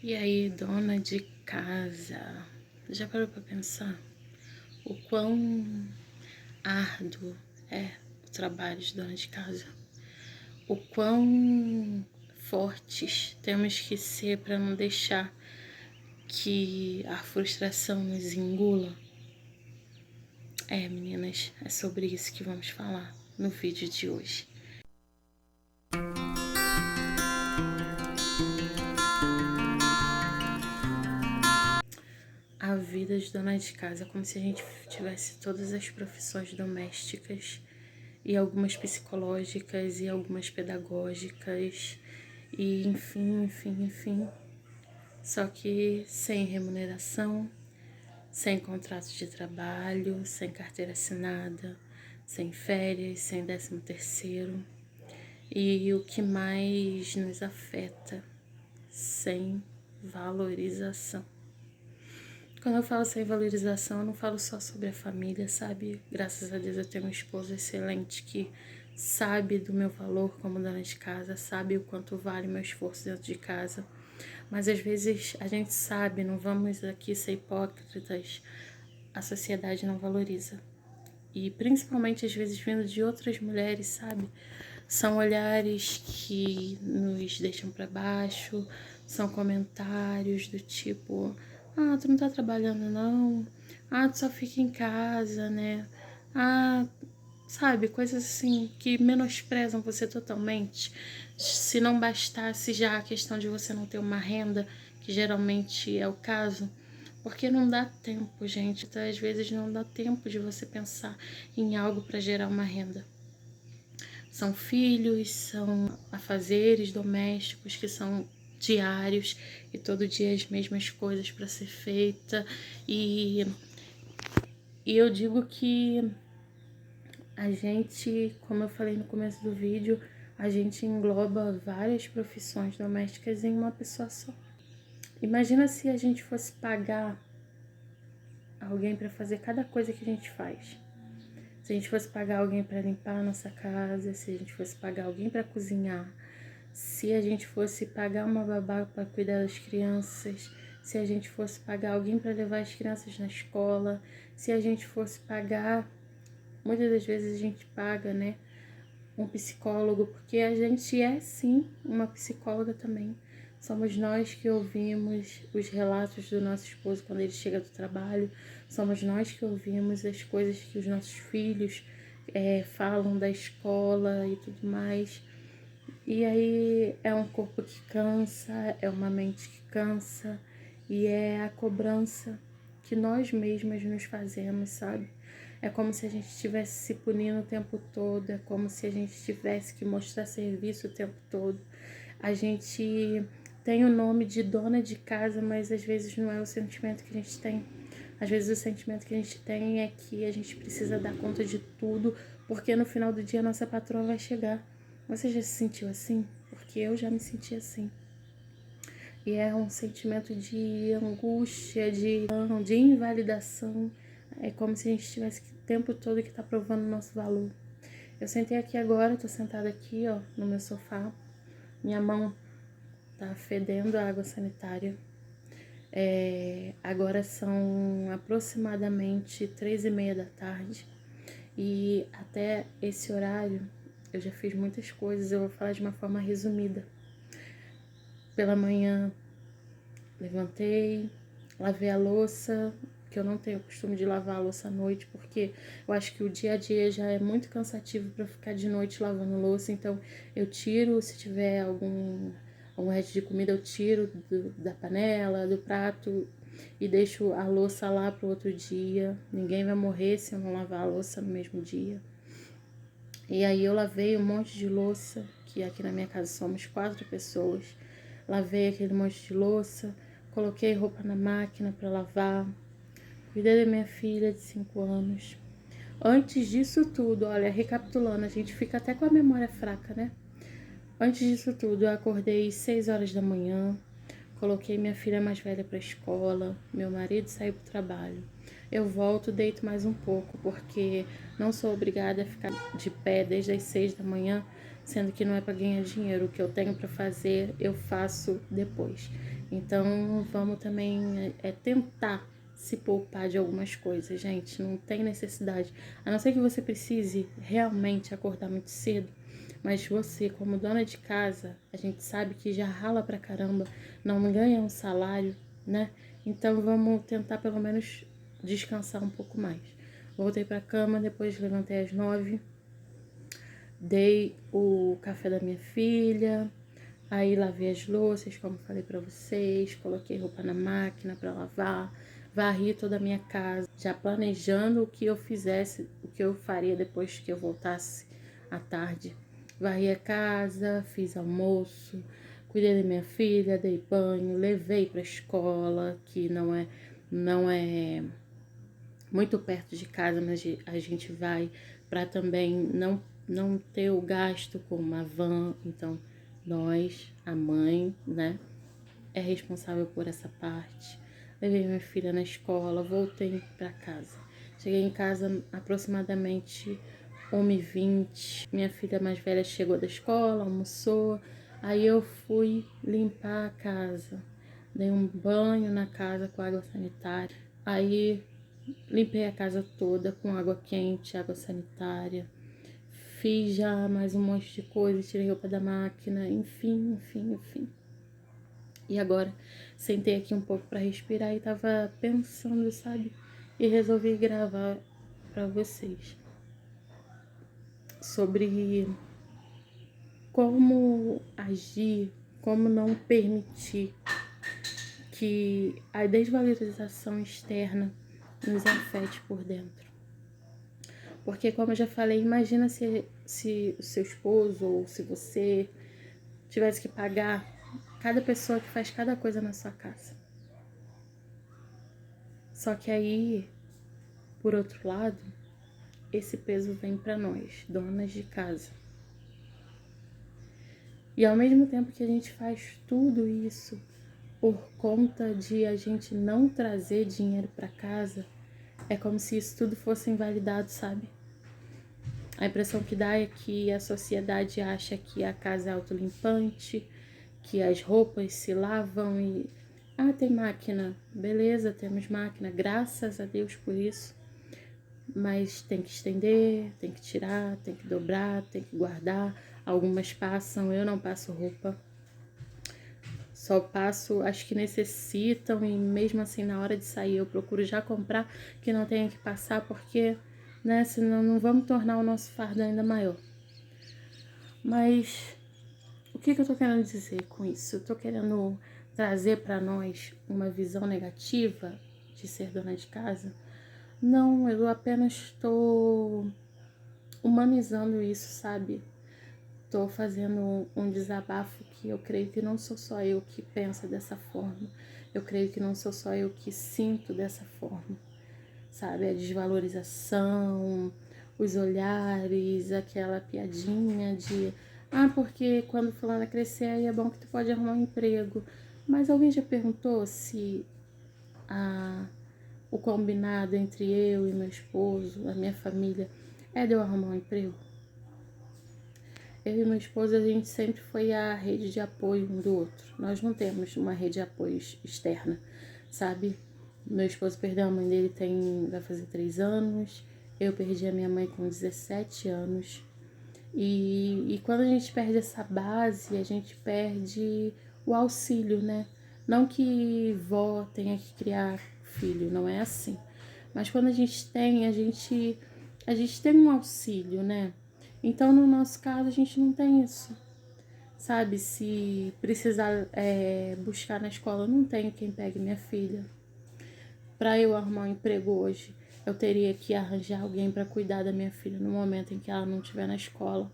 E aí, dona de casa, já parou para pensar o quão árduo é o trabalho de dona de casa? O quão fortes temos que ser para não deixar que a frustração nos engula? Meninas, é sobre isso que vamos falar no vídeo de hoje. A vida de dona de casa é como se a gente tivesse todas as profissões domésticas e algumas psicológicas e algumas pedagógicas e enfim. Só que sem remuneração, sem contrato de trabalho, sem carteira assinada, sem férias, sem 13º. E o que mais nos afeta, sem valorização. Quando eu falo sem valorização, eu não falo só sobre a família, sabe? Graças a Deus eu tenho um esposo excelente que sabe do meu valor como dona de casa, sabe o quanto vale meu esforço dentro de casa. Mas às vezes a gente sabe, não vamos aqui ser hipócritas, a sociedade não valoriza. E principalmente às vezes vindo de outras mulheres, sabe? São olhares que nos deixam para baixo, são comentários do tipo: ah, tu não tá trabalhando não, ah, tu só fica em casa, né? Ah, sabe, coisas assim que menosprezam você totalmente. Se não bastasse já a questão de você não ter uma renda, que geralmente é o caso, porque não dá tempo, gente. Então, às vezes não dá tempo de você pensar em algo para gerar uma renda. São filhos, são afazeres domésticos que são diários e todo dia as mesmas coisas para ser feita. E eu digo que a gente, como eu falei no começo do vídeo, a gente engloba várias profissões domésticas em uma pessoa só. Imagina se a gente fosse pagar alguém para fazer cada coisa que a gente faz. Se a gente fosse pagar alguém para limpar a nossa casa, se a gente fosse pagar alguém para cozinhar, se a gente fosse pagar uma babá para cuidar das crianças, se a gente fosse pagar alguém para levar as crianças na escola, se a gente fosse pagar, muitas das vezes a gente paga, né, um psicólogo, porque a gente é sim uma psicóloga também. Somos nós que ouvimos os relatos do nosso esposo quando ele chega do trabalho, somos nós que ouvimos as coisas que os nossos filhos falam da escola e tudo mais. E aí é um corpo que cansa, é uma mente que cansa, e é a cobrança que nós mesmas nos fazemos, sabe? É como se a gente estivesse se punindo o tempo todo, é como se a gente tivesse que mostrar serviço o tempo todo. A gente tem o nome de dona de casa, mas às vezes não é o sentimento que a gente tem. Às vezes o sentimento que a gente tem é que a gente precisa dar conta de tudo, porque no final do dia a nossa patroa vai chegar. Você já se sentiu assim? Porque eu já me senti assim. E é um sentimento de angústia, de invalidação. É como se a gente tivesse o tempo todo que tá provando o nosso valor. Eu sentei aqui agora, tô sentada aqui, ó, no meu sofá. Minha mão tá fedendo a água sanitária. Agora são aproximadamente 3h30 da tarde. E até esse horário eu já fiz muitas coisas, eu vou falar de uma forma resumida. Pela manhã, levantei, lavei a louça, que eu não tenho o costume de lavar a louça à noite, porque eu acho que o dia a dia já é muito cansativo para ficar de noite lavando louça, então eu tiro, se tiver algum resto de comida, eu tiro da panela, do prato e deixo a louça lá para o outro dia. Ninguém vai morrer se eu não lavar a louça no mesmo dia. E aí eu lavei um monte de louça, que aqui na minha casa somos 4 pessoas. Lavei aquele monte de louça, coloquei roupa na máquina para lavar, cuidei da minha filha de 5 anos. Antes disso tudo, olha, recapitulando, a gente fica até com a memória fraca, né? Antes disso tudo, eu acordei 6 horas da manhã, coloquei minha filha mais velha para a escola, meu marido saiu para o trabalho. Eu volto, deito mais um pouco, porque não sou obrigada a ficar de pé desde as 6 da manhã, sendo que não é para ganhar dinheiro. O que eu tenho para fazer, eu faço depois. Então, vamos também tentar se poupar de algumas coisas, gente. Não tem necessidade. A não ser que você precise realmente acordar muito cedo. Mas você, como dona de casa, a gente sabe que já rala pra caramba, não ganha um salário, né? Então, vamos tentar pelo menos descansar um pouco mais. Voltei pra cama, depois levantei às 9, dei o café da minha filha, aí lavei as louças, como falei pra vocês, coloquei roupa na máquina pra lavar, varri toda a minha casa, já planejando o que eu fizesse, o que eu faria depois que eu voltasse à tarde. Varri a casa, fiz almoço, cuidei da minha filha, dei banho, levei pra escola, que não é muito perto de casa, mas a gente vai para também não ter o gasto com uma van. Então, nós, a mãe, né, é responsável por essa parte. Levei minha filha na escola, voltei para casa. Cheguei em casa aproximadamente 1h20. Minha filha mais velha chegou da escola, almoçou. Aí eu fui limpar a casa. Dei um banho na casa com água sanitária. Aí limpei a casa toda com água quente, água sanitária. Fiz já mais um monte de coisa, tirei roupa da máquina, enfim. E agora sentei aqui um pouco para respirar e tava pensando, sabe? E resolvi gravar para vocês sobre como agir, como não permitir que a desvalorização externa nos afete por dentro. Porque, como eu já falei, imagina se o seu esposo ou se você tivesse que pagar cada pessoa que faz cada coisa na sua casa. Só que aí, por outro lado, esse peso vem para nós, donas de casa. E ao mesmo tempo que a gente faz tudo isso por conta de a gente não trazer dinheiro para casa, é como se isso tudo fosse invalidado, sabe? A impressão que dá é que a sociedade acha que a casa é autolimpante, que as roupas se lavam e... Ah, tem máquina. Beleza, temos máquina. Graças a Deus por isso. Mas tem que estender, tem que tirar, tem que dobrar, tem que guardar. Algumas passam, eu não passo roupa. Só passo as que necessitam e mesmo assim na hora de sair eu procuro já comprar que não tenha que passar porque... né? Senão não vamos tornar o nosso fardo ainda maior. Mas o que eu tô querendo dizer com isso? Eu tô querendo trazer para nós uma visão negativa de ser dona de casa? Não, eu apenas estou humanizando isso, sabe? Tô fazendo um desabafo que eu creio que não sou só eu que pensa dessa forma. Eu creio que não sou só eu que sinto dessa forma. Sabe, a desvalorização, os olhares, aquela piadinha de porque quando fulana crescer aí é bom que tu pode arrumar um emprego. Mas alguém já perguntou se o combinado entre eu e meu esposo, a minha família, é de eu arrumar um emprego? Eu e meu esposo, a gente sempre foi a rede de apoio um do outro. Nós não temos uma rede de apoio externa, sabe? Meu esposo perdeu a mãe dele vai fazer 3 anos. Eu perdi a minha mãe com 17 anos. E quando a gente perde essa base, a gente perde o auxílio, né? Não que vó tenha que criar filho, não é assim. Mas quando a gente tem, a gente tem um auxílio, né? Então, no nosso caso, a gente não tem isso. Sabe, se precisar buscar na escola, eu não tenho quem pegue minha filha. Para eu arrumar um emprego hoje, eu teria que arranjar alguém para cuidar da minha filha no momento em que ela não estiver na escola.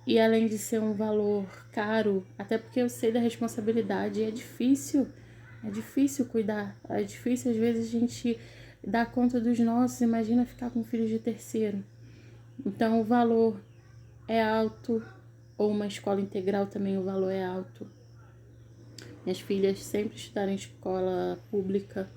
E além de ser um valor caro, até porque eu sei da responsabilidade, é difícil cuidar. É difícil, às vezes, a gente dar conta dos nossos, imagina ficar com filhos de terceiro. Então, o valor é alto, ou uma escola integral também o valor é alto. Minhas filhas sempre estudaram em escola pública.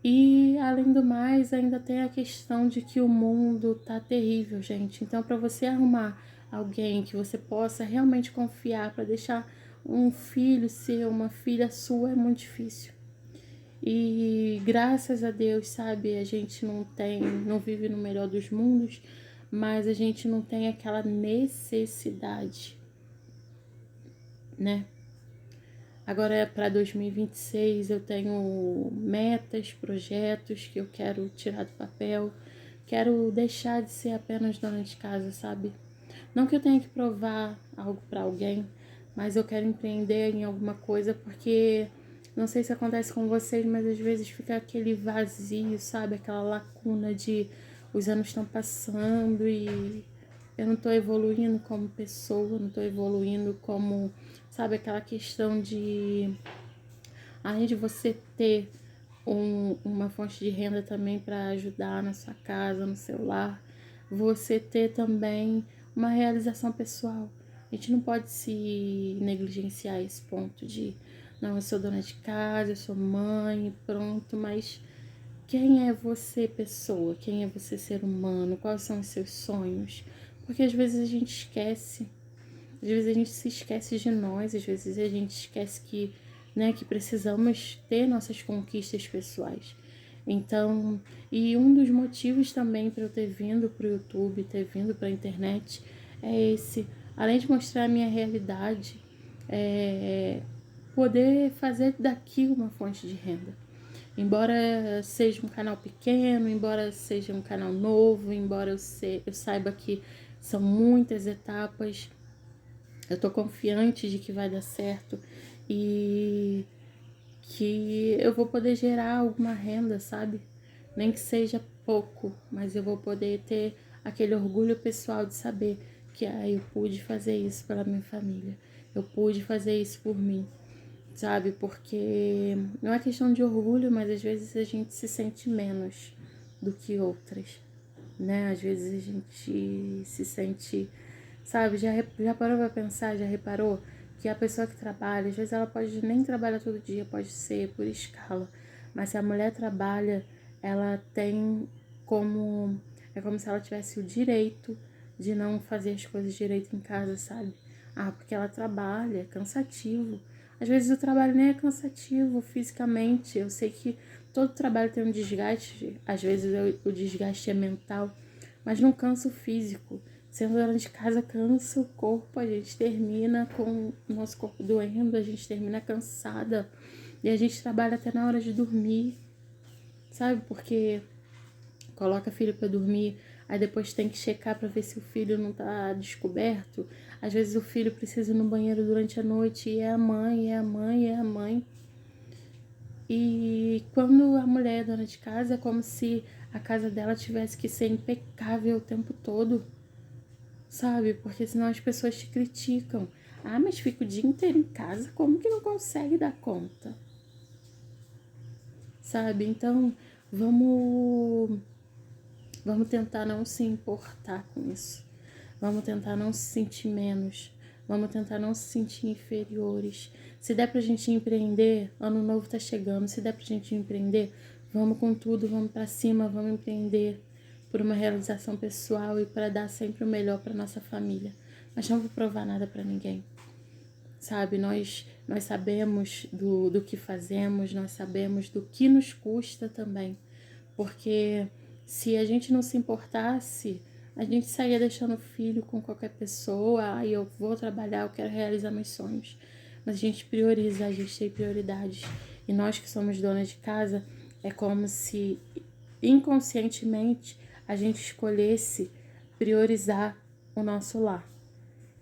E, além do mais, ainda tem a questão de que o mundo tá terrível, gente. Então, para você arrumar alguém que você possa realmente confiar para deixar um filho seu, uma filha sua é muito difícil. E graças a Deus, sabe, a gente não vive no melhor dos mundos, mas a gente não tem aquela necessidade, né? Agora para 2026 eu tenho metas, projetos que eu quero tirar do papel. Quero deixar de ser apenas dona de casa, sabe? Não que eu tenha que provar algo para alguém, mas eu quero empreender em alguma coisa porque não sei se acontece com vocês, mas às vezes fica aquele vazio, sabe? Aquela lacuna de os anos estão passando e eu não tô evoluindo como pessoa, não tô evoluindo como, sabe, aquela questão de, além de você ter uma fonte de renda também para ajudar na sua casa, no seu lar, você ter também uma realização pessoal. A gente não pode se negligenciar a esse ponto de, não, eu sou dona de casa, eu sou mãe, pronto, mas quem é você, pessoa? Quem é você, ser humano? Quais são os seus sonhos? Porque às vezes a gente esquece, às vezes a gente se esquece de nós, às vezes a gente esquece que, né, que precisamos ter nossas conquistas pessoais. Então, e um dos motivos também para eu ter vindo para o YouTube, ter vindo para a internet, é esse, além de mostrar a minha realidade, poder fazer daqui uma fonte de renda. Embora seja um canal pequeno, embora seja um canal novo, embora eu saiba que são muitas etapas, eu tô confiante de que vai dar certo e que eu vou poder gerar alguma renda, sabe? Nem que seja pouco, mas eu vou poder ter aquele orgulho pessoal de saber que eu pude fazer isso pela minha família, eu pude fazer isso por mim, sabe? Porque não é questão de orgulho, mas às vezes a gente se sente menos do que outras, né? Às vezes a gente se sente, sabe? Já parou pra pensar, já reparou que a pessoa que trabalha, às vezes ela pode nem trabalhar todo dia, pode ser por escala, mas se a mulher trabalha, ela tem como, é como se ela tivesse o direito de não fazer as coisas direito em casa, sabe? Ah, porque ela trabalha, é cansativo. Às vezes o trabalho nem é cansativo fisicamente. Eu sei que todo trabalho tem um desgaste, às vezes o desgaste é mental, mas não cansa o físico. Sendo dona de casa, cansa o corpo, a gente termina com o nosso corpo doendo, a gente termina cansada. E a gente trabalha até na hora de dormir, sabe? Porque coloca filho para dormir, aí depois tem que checar para ver se o filho não tá descoberto. Às vezes o filho precisa ir no banheiro durante a noite e é a mãe, é a mãe, é a mãe. E quando a mulher é dona de casa, é como se a casa dela tivesse que ser impecável o tempo todo, sabe? Porque senão as pessoas te criticam. Ah, mas fica o dia inteiro em casa, como que não consegue dar conta? Sabe? Então, vamos Vamos tentar não se importar com isso. Vamos tentar não se sentir menos. Vamos tentar não se sentir inferiores. Se der pra gente empreender, ano novo tá chegando. Se der pra gente empreender, vamos com tudo, vamos pra cima, vamos empreender por uma realização pessoal e para dar sempre o melhor para nossa família. Mas não vou provar nada para ninguém. Sabe, nós sabemos do que fazemos, nós sabemos do que nos custa também. Porque se a gente não se importasse, a gente saía deixando o filho com qualquer pessoa, aí eu vou trabalhar, eu quero realizar meus sonhos. Mas a gente prioriza, a gente tem prioridades. E nós que somos donas de casa, é como se inconscientemente a gente escolhesse priorizar o nosso lar.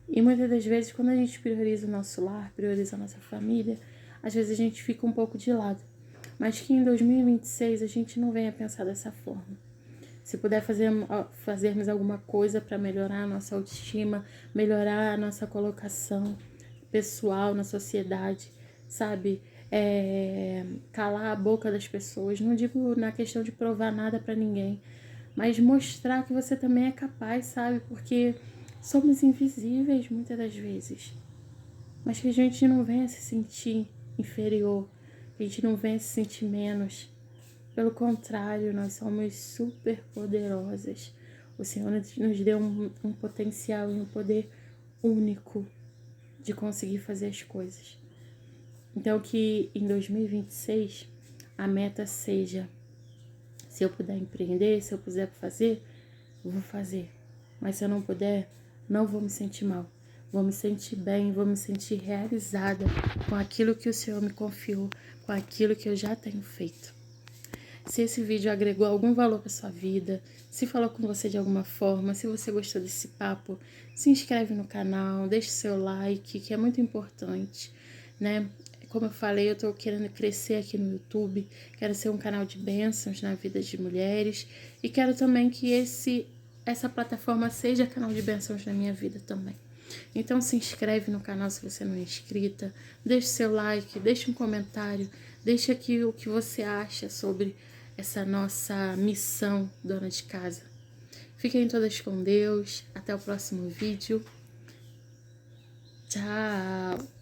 E muitas das vezes, quando a gente prioriza o nosso lar, prioriza a nossa família, às vezes a gente fica um pouco de lado. Mas que em 2026 a gente não venha pensar dessa forma. Se puder fazermos alguma coisa para melhorar a nossa autoestima, melhorar a nossa colocação pessoal na sociedade, sabe? Calar a boca das pessoas. Não digo na questão de provar nada para ninguém, mas mostrar que você também é capaz, sabe? Porque somos invisíveis muitas das vezes. Mas que a gente não venha se sentir inferior, que a gente não venha se sentir menos. Pelo contrário, nós somos super poderosas. O Senhor nos deu um potencial e um poder único. de conseguir fazer as coisas. Então, que em 2026 a meta seja: se eu puder empreender, se eu puder fazer, eu vou fazer. Mas se eu não puder, não vou me sentir mal. Vou me sentir bem, vou me sentir realizada com aquilo que o Senhor me confiou, com aquilo que eu já tenho feito. Se esse vídeo agregou algum valor para sua vida, se falou com você de alguma forma, se você gostou desse papo, se inscreve no canal, deixe seu like, que é muito importante, né? Como eu falei, eu tô querendo crescer aqui no YouTube, quero ser um canal de bênçãos na vida de mulheres e quero também que essa plataforma seja canal de bênçãos na minha vida também. Então se inscreve no canal se você não é inscrita, deixe seu like, deixe um comentário, deixe aqui o que você acha sobre essa nossa missão dona de casa. Fiquem todas com Deus, até o próximo vídeo. Tchau!